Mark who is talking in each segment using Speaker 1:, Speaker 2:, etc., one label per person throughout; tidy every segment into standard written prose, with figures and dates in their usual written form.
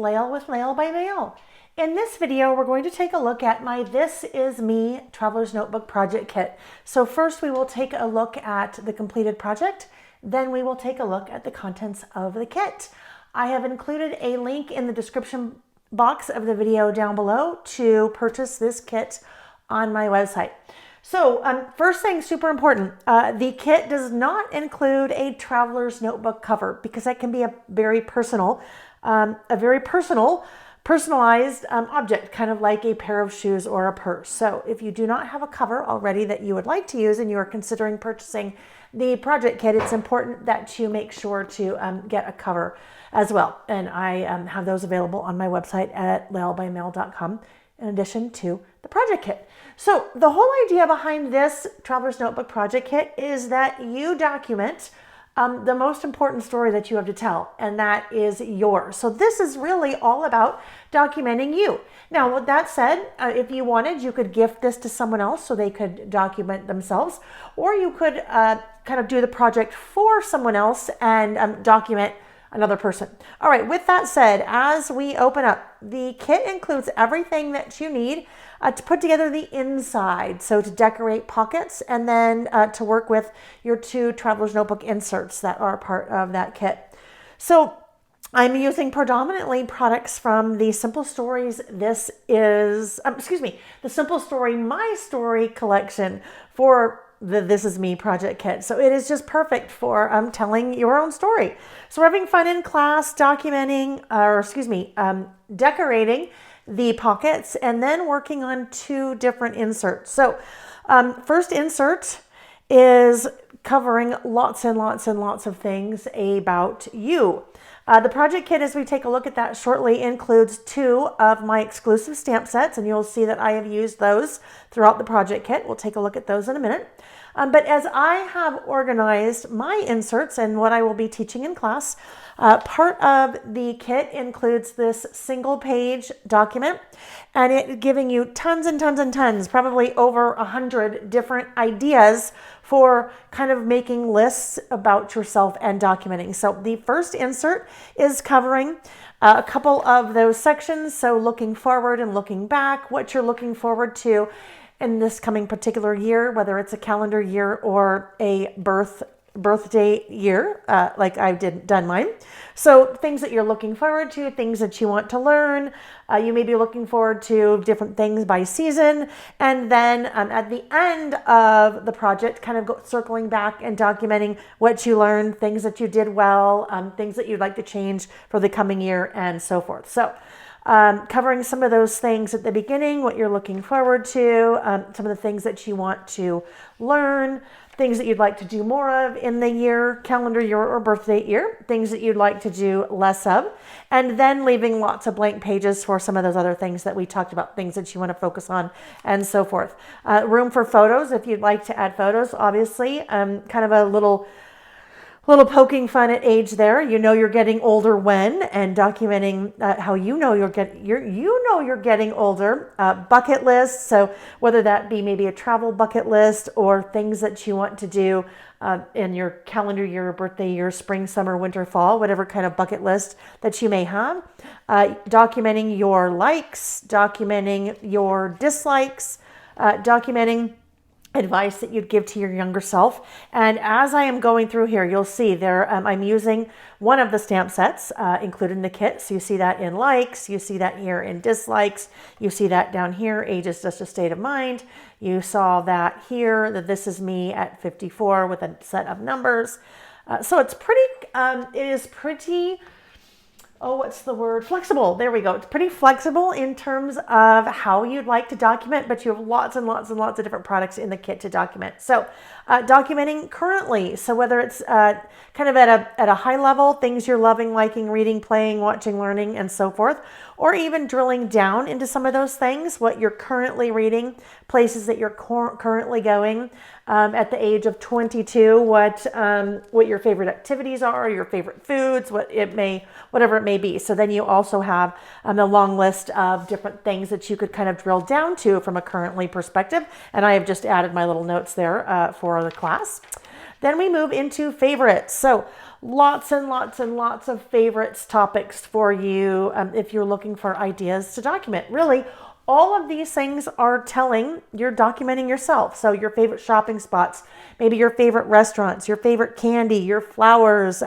Speaker 1: Lael with Lael by Mail. In this video, we're going to take a look at my This Is Me Traveler's Notebook Project Kit. So first we will take a look at the completed project, then we will take a look at the contents of the kit. I have included a link in the description box of the video down below to purchase this kit on my website. So first thing, super important, the kit does not include a traveler's notebook cover because that can be a very personalized object, kind of like a pair of shoes or a purse. So if you do not have a cover already that you would like to use and you are considering purchasing the project kit, it's important that you make sure to get a cover as well. And I have those available on my website at laelbymail.com in addition to the project kit. So the whole idea behind this Traveler's Notebook Project Kit is that you document the most important story that you have to tell, and that is yours. So this is really all about documenting you. Now, with that said, if you wanted, you could gift this to someone else so they could document themselves, or you could kind of do the project for someone else and document another person. All right, with that said, as we open up, the kit includes everything that you need to put together the inside. So to decorate pockets and then to work with your 2 Traveler's Notebook inserts that are part of that kit. So I'm using predominantly products from the Simple Stories the Simple Story My Story collection for the This Is Me project kit. So it is just perfect for telling your own story. So we're having fun in class, decorating the pockets and then working on 2 different inserts. So first insert is covering lots and lots and lots of things about you. The project kit, as we take a look at that shortly, includes 2 of my exclusive stamp sets, and you'll see that I have used those throughout the project kit. We'll take a look at those in a minute. But as I have organized my inserts and what I will be teaching in class, part of the kit includes this single page document, and it giving you tons and tons and tons, probably over 100 different ideas for kind of making lists about yourself and documenting. So the first insert is covering a couple of those sections. So looking forward and looking back, what you're looking forward to in this coming particular year, whether it's a calendar year or a birthday year, like I've done mine. So things that you're looking forward to, things that you want to learn. You may be looking forward to different things by season. And then at the end of the project, kind of circling back and documenting what you learned, things that you did well, things that you'd like to change for the coming year, and so forth. So covering some of those things at the beginning, what you're looking forward to, some of the things that you want to learn, things that you'd like to do more of in the year, calendar year or birthday year, things that you'd like to do less of, and then leaving lots of blank pages for some of those other things that we talked about, things that you want to focus on, and so forth. Room for photos if you'd like to add photos, obviously. Kind of a little poking fun at age there. You know you're getting older when, and documenting how you know you're getting older. Bucket lists, so whether that be maybe a travel bucket list or things that you want to do in your calendar year, birthday year, spring, summer, winter, fall, whatever kind of bucket list that you may have. Documenting your likes, documenting your dislikes, documenting advice that you'd give to your younger self. And as I am going through here, you'll see there I'm using one of the stamp sets included in the kit. So you see that in likes, you see that here in dislikes, you see that down here, age is just a state of mind. You saw that here, that This Is Me at 54 with a set of numbers. So it's pretty, flexible. There we go. It's pretty flexible in terms of how you'd like to document, but you have lots and lots and lots of different products in the kit to document. So documenting currently. So whether it's kind of at a high level, things you're loving, liking, reading, playing, watching, learning, and so forth, or even drilling down into some of those things, what you're currently reading, places that you're currently going, at the age of 22, what your favorite activities are, your favorite foods, whatever it may be. So then you also have a long list of different things that you could kind of drill down to from a currently perspective. And I have just added my little notes there for the class. Then we move into favorites. So lots and lots and lots of favorites topics for you if you're looking for ideas to document. Really, all of these things are telling you're documenting yourself. So your favorite shopping spots, maybe your favorite restaurants, your favorite candy, your flowers,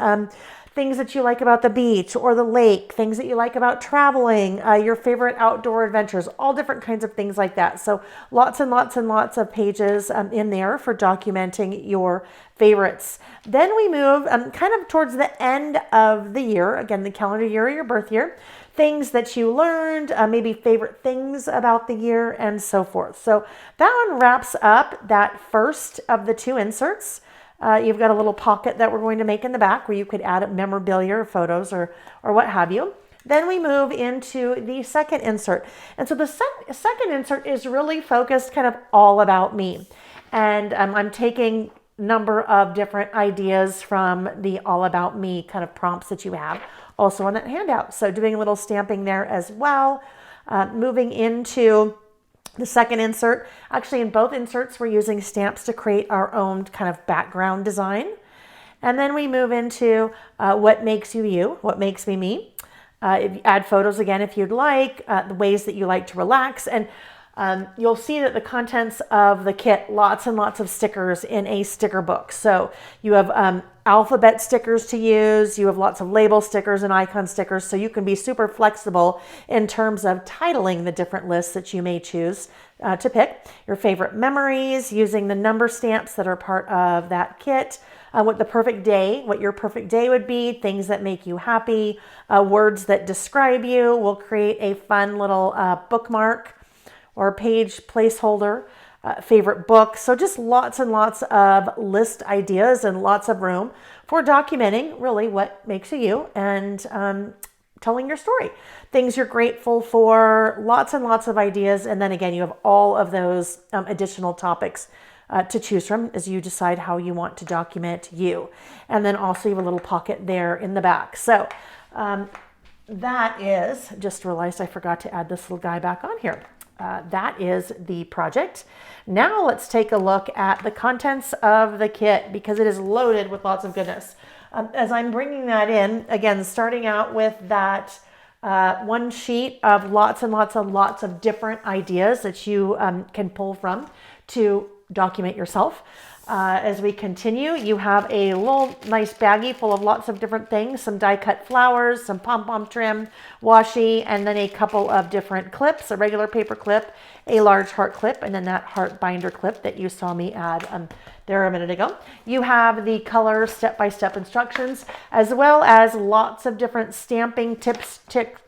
Speaker 1: things that you like about the beach or the lake, things that you like about traveling, your favorite outdoor adventures, all different kinds of things like that. So lots and lots and lots of pages in there for documenting your favorites. Then we move kind of towards the end of the year, again, the calendar year or your birth year, things that you learned, maybe favorite things about the year and so forth. So that one wraps up that first of the two inserts. You've got a little pocket that we're going to make in the back where you could add memorabilia or photos or what have you. Then we move into the second insert. And so the second insert is really focused kind of all about me. And I'm taking a number of different ideas from the all about me kind of prompts that you have also on that handout. So doing a little stamping there as well. Moving into the second insert, actually in both inserts, we're using stamps to create our own kind of background design. And then we move into what makes you you, what makes me me. If you add photos again, if you'd like, the ways that you like to relax. And you'll see that the contents of the kit, lots and lots of stickers in a sticker book. So you have alphabet stickers to use. You have lots of label stickers and icon stickers. So you can be super flexible in terms of titling the different lists that you may choose to pick. Your favorite memories, using the number stamps that are part of that kit. What your perfect day would be, things that make you happy, words that describe you. We'll create a fun little bookmark or page placeholder, favorite book. So just lots and lots of list ideas and lots of room for documenting really what makes you and telling your story. Things you're grateful for, lots and lots of ideas. And then again, you have all of those additional topics to choose from as you decide how you want to document you. And then also you have a little pocket there in the back. So that is, just realized I forgot to add this little guy back on here. That is the project. Now let's take a look at the contents of the kit because it is loaded with lots of goodness. As I'm bringing that in, again, starting out with that one sheet of lots and lots and lots of different ideas that you can pull from to document yourself. As we continue, you have a little nice baggie full of lots of different things, some die cut flowers, some pom-pom trim, washi, and then a couple of different clips, a regular paper clip, a large heart clip, and then that heart binder clip that you saw me add there a minute ago. You have the color step-by-step instructions, as well as lots of different stamping tips,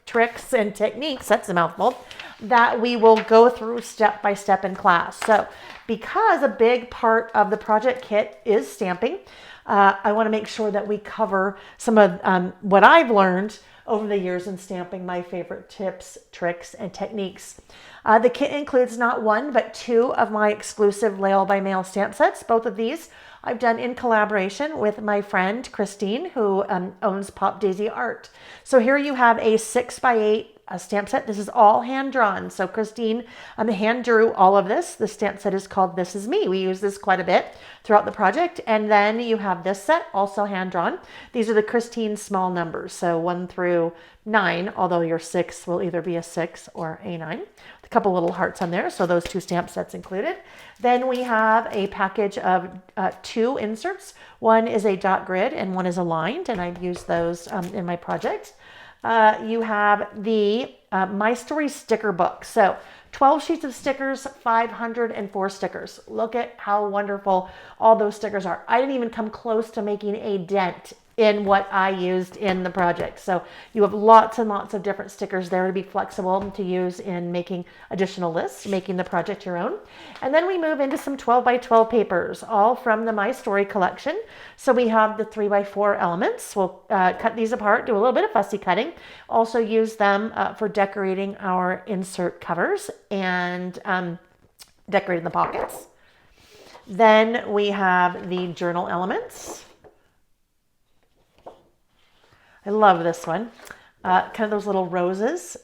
Speaker 1: tricks, and techniques, that's a mouthful, that we will go through step-by-step in class. So because a big part of the project kit is stamping, I want to make sure that we cover some of what I've learned over the years in stamping, my favorite tips, tricks, and techniques. The kit includes not one, but two of my exclusive Lael by Mail stamp sets. Both of these I've done in collaboration with my friend Christine, who owns Pop Daisy Art. So here you have a 6x8 stamp set. This is all hand drawn. So Christine hand drew all of this. The stamp set is called This Is Me. We use this quite a bit throughout the project. And then you have this set, also hand drawn. These are the Christine small numbers. So 1 through 9, although your 6 will either be a 6 or a 9. A couple little hearts on there. So those two stamp sets included. Then we have a package of 2 inserts. One is a dot grid and one is aligned. And I've used those in my project. You have the My Story sticker book. So 12 sheets of stickers, 504 stickers. Look at how wonderful all those stickers are. I didn't even come close to making a dent in what I used in the project. So you have lots and lots of different stickers there to be flexible to use in making additional lists, making the project your own. And then we move into some 12 by 12 papers, all from the My Story collection. So we have the 3x4 elements. We'll cut these apart, do a little bit of fussy cutting. Also use them for decorating our insert covers and decorating the pockets. Then we have the journal elements. I love this one. Kind of those little roses.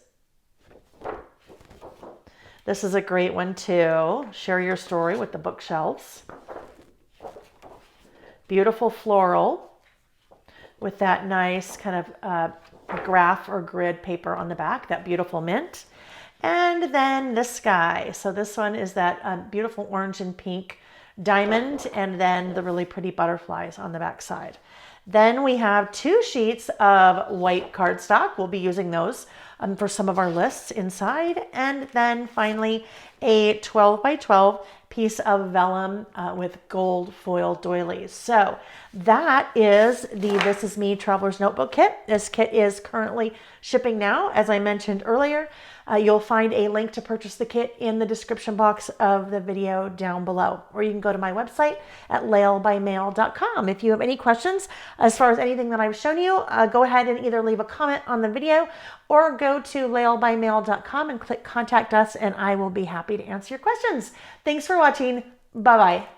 Speaker 1: This is a great one too. Share your story with the bookshelves. Beautiful floral with that nice kind of graph or grid paper on the back, that beautiful mint. And then the sky. So this one is that beautiful orange and pink diamond, and then the really pretty butterflies on the back side. Then we have 2 sheets of white cardstock. We'll be using those for some of our lists inside. And then finally a 12 by 12 piece of vellum with gold foil doilies. So that is the This Is Me Traveler's Notebook Kit. This kit is currently shipping now, as I mentioned earlier. You'll find a link to purchase the kit in the description box of the video down below, or you can go to my website at laelbymail.com. If you have any questions as far as anything that I've shown you, go ahead and either leave a comment on the video or go to laelbymail.com and click contact us, and I will be happy to answer your questions. Thanks for watching. Bye-bye.